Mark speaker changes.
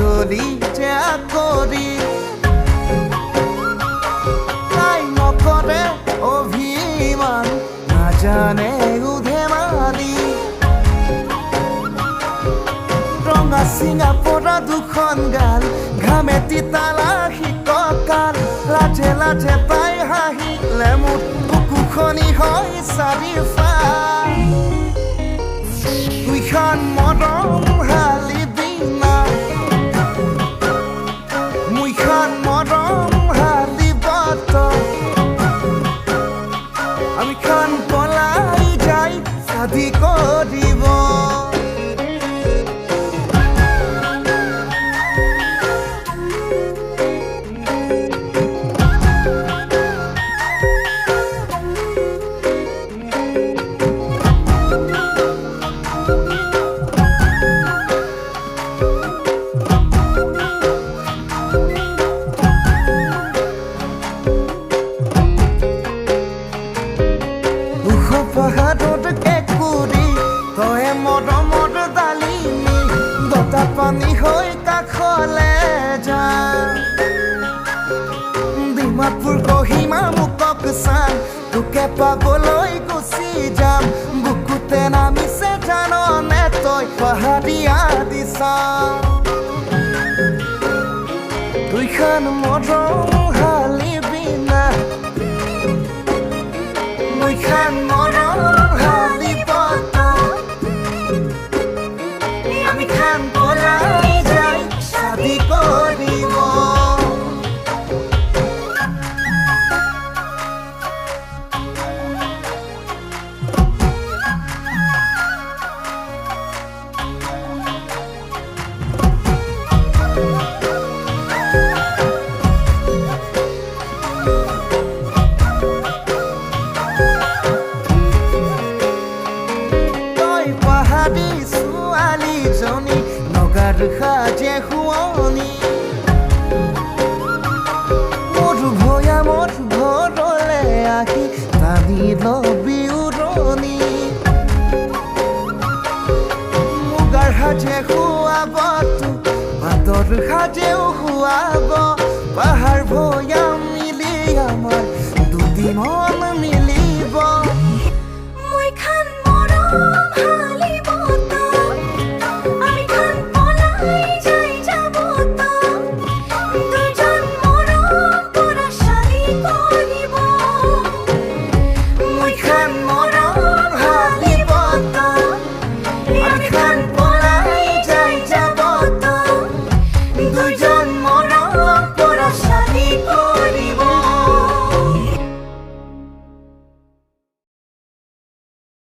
Speaker 1: গধূলি যে কৰি তাই নকৰে অভিমান নাজানে উধেমালি ৰঙা চিঙা পৰা দুখন গাল ঘামে তিতালা শিককাল লাজে লাজে তাই হাঁহিলে মোৰ বুকুখনি হয় চাৰিফাল দুইখন মৰম হালি বিনা মুইখন মৰম হালি বত আমিখন পলাই যাই শাদি কৰিব পাহাৰত কেঁকুৰি তই মৰমৰ ডালিমি বতাহ পানী হৈ কাষলে যা ডিমাপুৰ কহিমা মুকক চাম তোকে পাবলৈ গুচি যাম বুকুতে নামিছে জাননে তই পাহাৰীয়া দিছা দুইখন মৰম হালি বিনা মুইখন মৰম হালি বত আমি খান পলাই যাই শাদি কৰিব ছোৱালীজনী নগাৰ সাজে শুৱনি মোৰ ভৈয়ামত ঘৰলে আহি টানি লবি উৰণি মুগাৰ সাজে শুৱাব পাতৰ সাজেও শুৱাব পাহাৰ ভৈয়াম মিলি আমাৰ দুদিন